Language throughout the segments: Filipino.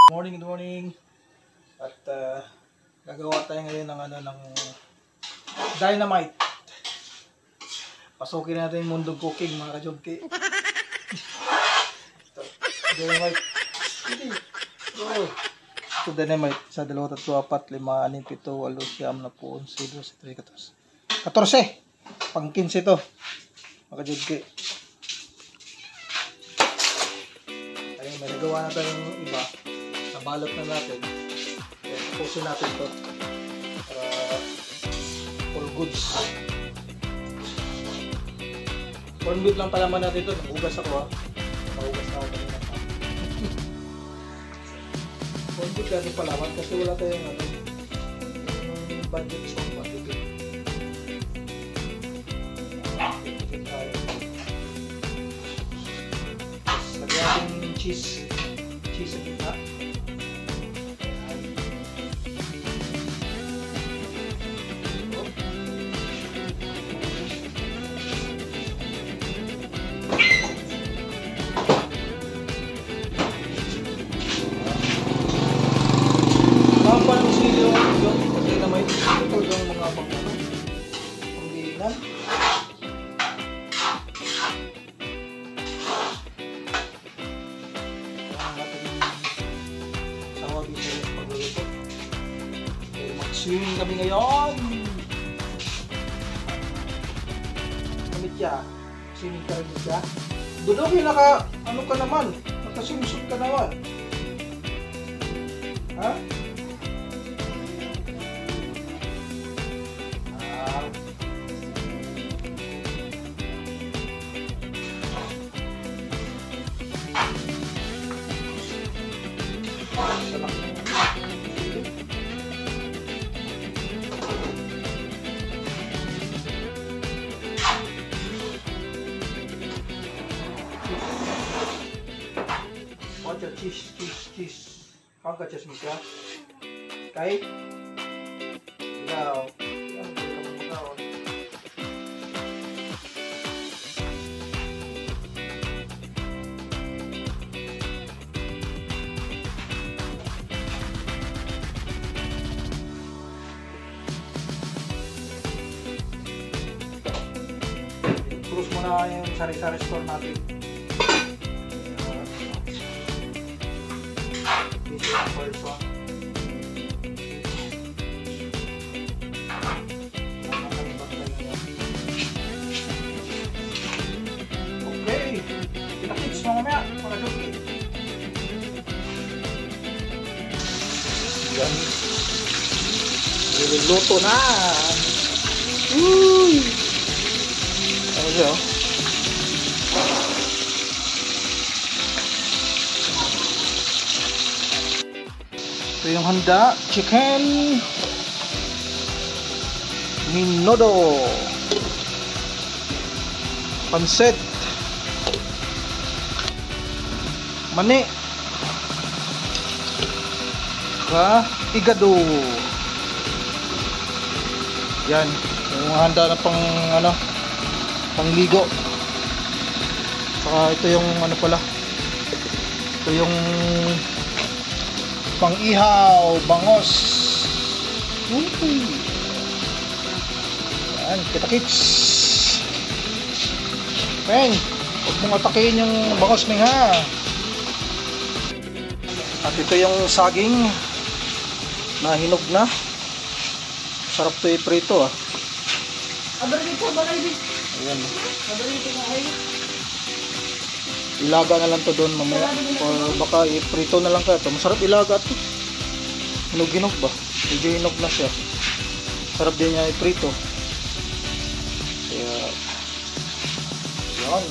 Good morning. At gagawa tayo ngayon ng dynamite. Pasukin natin yung mundong cooking, mga ka-jobki. Dynamite. Hindi. Oh. Ito dynamite. 1, 2, 3, 4, 5, 6, 7, 8, 9, 10, 11, 12, 13, 14. Pang 15 ito, mga ka-jobki. Ayun, may nagawa na tayong iba. Nabalot na natin. Pusin natin ito para all goods. Corn beef lang palaman natin ito. Nagugas ako ha. Nagugas na ako kanina pa. Corn beef natin palaman kasi wala tayong yung budget so matipid. Matipid tayo. Tapos lagyan natin yung cheese. Cheese sa gitna. Swimming kami ngayon. Kamit siya. Swimming ka rin siya. Dudoki, ano ka naman? Nakaswimsuit ka naman. Ha? Cheese. How ka cheese mo siya? Kahit? Ilaw. Cruise mo na yung sari-sari store natin. First one. Okay. Kita-kits mo mamaya. Para joki. Yan. Niluluto na. Uy. Ano siya? Ito yung handa, chicken minodo, pansit, mani, igado. Yan, yung handa na pangligo. Saka ito yung ito yung pang-ihaw, bangos. Yan, kita-kits. Peng, huwag mong atakin yung bangos ning ha. At ito yung saging na hinog na. Sarap ito i-prito ah. Ayan. Ilaga na lang to doon mamaya or baka i-prito na lang kaya to. Masarap ilaga to. Hinog-hinog ba? Medyo hinog na siya. Sarap din niya i-prito. Kaya yan.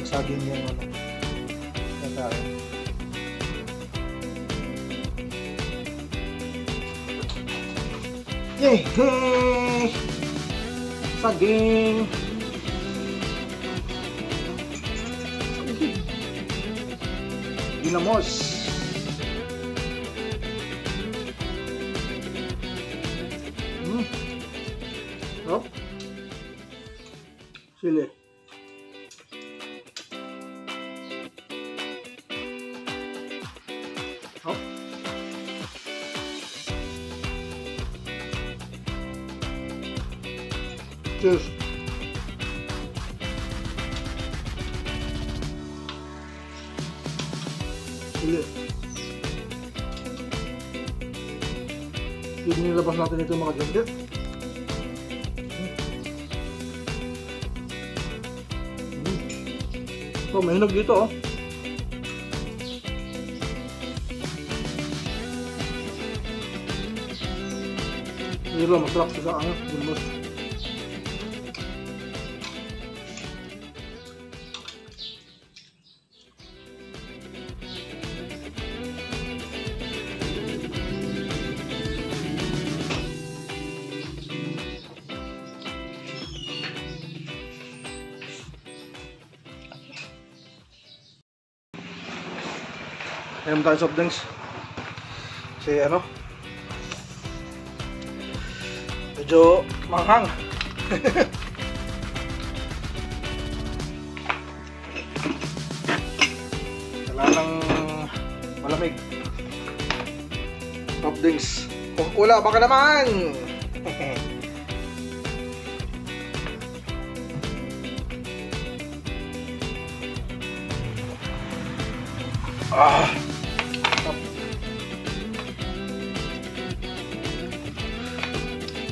saging yung ano. Kakain. Yay! Hey! Saging! Ginamos! Oh. Sili. Oh. Cheers. Sili. Yung nilabas natin ito mga jangkit. Oh, may hinog dito oh. Hindi lang masarap sa ano, gulmos. Ayun tayo soft drinks. Kasi ano, medyo manghang. Kailangan malamig. Soft drinks. Coca-Cola, baka naman! Ah!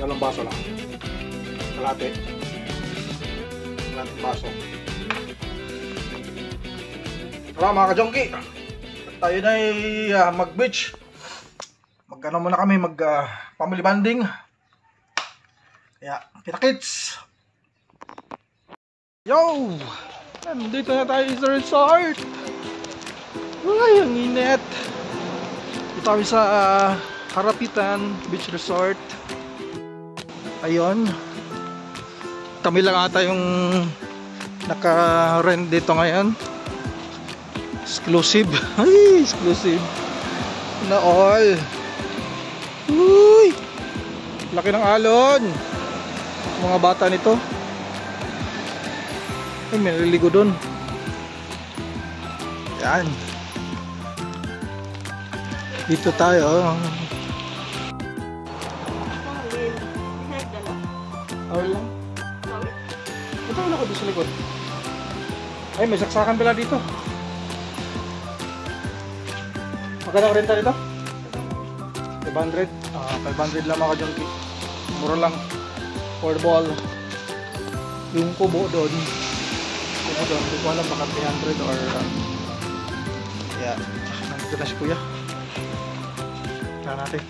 Dalawang baso lang. Kalate. Kalating baso. Wala mga ka-junkie. Tayo na ay mag-beach. Mag-ano muna kami, family bonding. Kaya, kita-kits! Yo! Nandito na tayo sa resort. Ay, ang init. Dito kami sa Harapitan Beach Resort. Ayun. Kami lang ata yung naka-rent dito ngayon. Exclusive. Ay, exclusive. Na all. Uy! Laki ng alon. Mga bata nito. Ay, may naliligo dun. Yan. Dito tayo. Awal lang. Ito wala ko doon sa likod. Ay, may saksakan pala dito. Magkano renta dito? 500? 500 lang mga junkie. Mura lang. For ball. Yung kubo doon. Hindi ko alam baka 300 or yeah. Nandito na si kuya. Tara natin.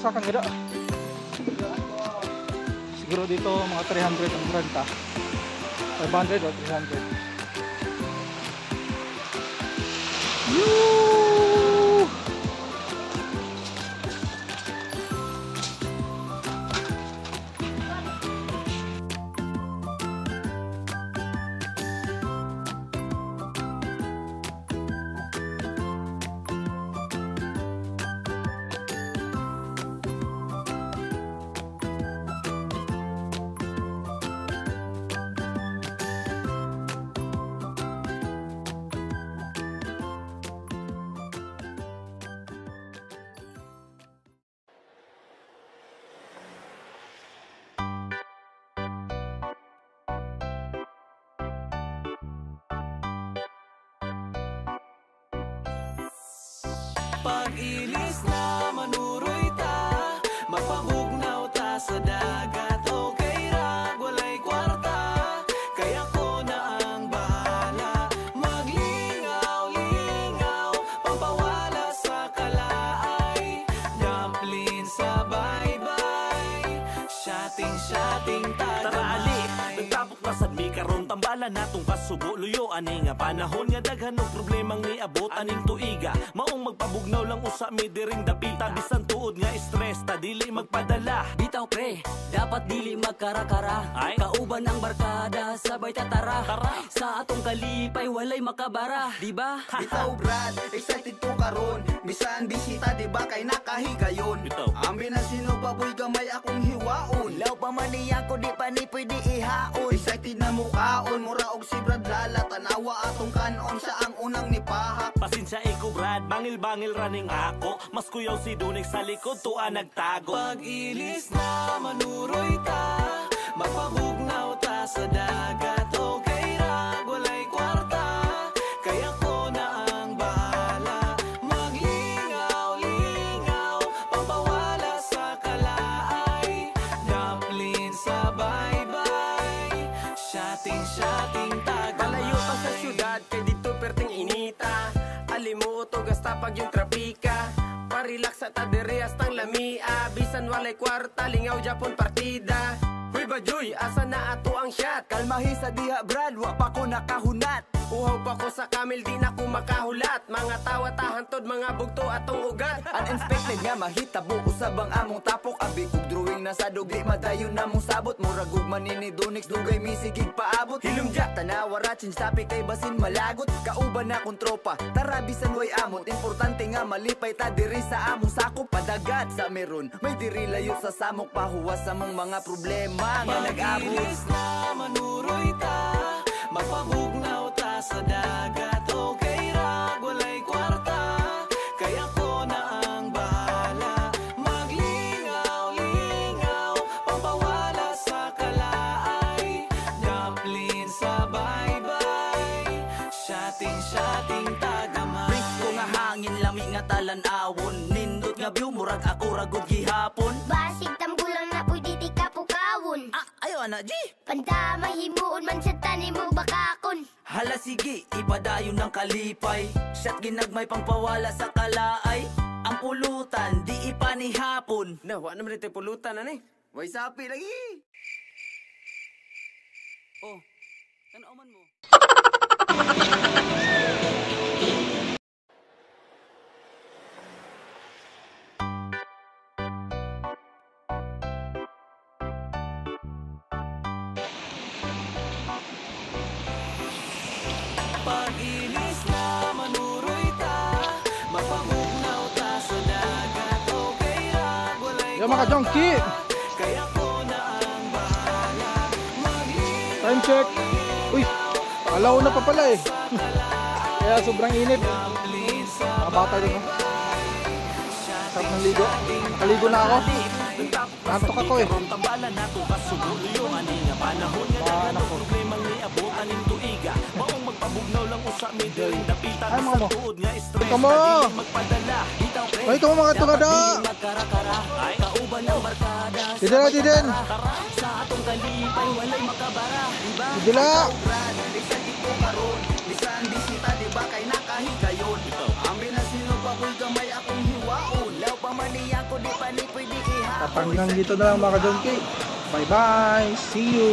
Sakang gila. Siguro dito mga 300 ang renta. 500 o 300. Yoo! Pag-ilis na manuroy ta, mapabugnaw ta sa dagat. Okay ra, walay kwarta, kaya ko na ang bahala. Maglingaw-lingaw, pampawala sa kalaay. Dumpling sa bye-bye, shotting tagamay. Tara ali, nagtapok na sadmi karon tambala natong kasubo. Luyo ani nga panahon nga daghan og problemang niabot aning tuiga. Maong magpabugnaw lang usa mi diring dapita. Bisan tuod nga stress ta dili magpadala. Bitaw pre, dapat dili magkara-kara. Ay? Kauban ang barkada, sabay tatara. Sa atong kalipay walay makabara, di ba? Bitaw Brad, excited ko karon. Bisan bisita di ba kay nakahigayon. Bitaw. Ambi na sino baboy gamay akong hiwaon. Law pa man niya ko di pa ni pwede ihaon. Excited na mukaon, mura og si Brad lala. Tanawa atong kanon siya ang unang nipahak. Pasensya iko Brad, bangil-bangil raning ako. Mas kuyaw si Dunik sa likod tuwa nagtago. Pag-ilis na manuroy ta, magpabugnaw ta sa dagat. Okay ra, walay kwarta, kaya ko na ang bahala. Maglingaw-lingaw, pampawala sa kalaay. Dumpling sa bye-bye, shotting tagamay. Malayo pa sa syudad, kay dito perting inita. Alimuto gasta pag yung trapika. Parelax sa tadere hastang lamia. Bisan walay kwarta, lingaw Japon partida. Huy Bajoy, asa na ato ang shot? Kalmahi sa diha Brad, wa pa ko nakahunat. Uhaw pa ko sa kamil, di na ko makahulat. Mga tawa tahantod, mga bugto atong ugat. Uninspected nga mahitabo usab ang among tapok. Abi kog drawing na sa dugli madayon na mong sabot. Murag ug manini Dunix dugay misigig paabot. Hilumja tanawa ra change topic kay basin malagot. Kauban na kong tropa, tara bisan way amot. Importante nga malipay ta diri sa among sakop. Padagat sa meron, may diri layo sa samok. Pahuwas sa mong mga problema nga nag-abot. Pag-ilis na manuroy ta, magpabugnaw ta sa dagat. Okay ra, walay kwarta, kaya ko na ang bahala. Maglingaw-lingaw, pampawala sa kalaay. Dumpling sa bye-bye, shotting tagamay. Risko nga hangin lami nga talan-awon. Nindot nga view murag ako ragod gihapon. Basig tambulang na pwede di kapukawon. Ayo ana G. Panta mahimuon man sa tanim mo bakakon. Hala sige, ipadayon ng kalipay. Shot ginagmay pangpawala sa kalaay. Ang pulutan, di ipanihapon. Nawa naman ito pulutan ani. Way sapi lagi. Oh, tanaw mo. Pag-ilis na manuroy ta, mapabugnaw ta sa dagat. Okay ra, walay Yo mga junkie, kaya ko na ang bahala. time check. Uy, alaw na pa pala eh. Kaya sobrang init. Mga bata din oh. Sarap ng ligo. Nakaligo na ako. Nantok ako eh. Tambala na to kasuguluyo ani nga panahon nga daghan og problemang niabot aning tuiga. Maong magpabugnaw lang usa mi diring dapita. Ay, mga mo. Tuod nga stress Ikaw mo. dili magpadala. Bitaw pre, Ay, ikaw mo mga tugada. Magkara-kara, kauban ang barkada. Didin. Sa atong kalipay walay makabara, di ba? Dila. Brad, excited ko karon. Bisan bisita di ba kay nakahigayon. Ambi na sino baboy gamay akong hiwaon. Law pa man niya ko di pa ni pwede ihapon. Hanggang dito na lang mga junkie. Bye bye. See you.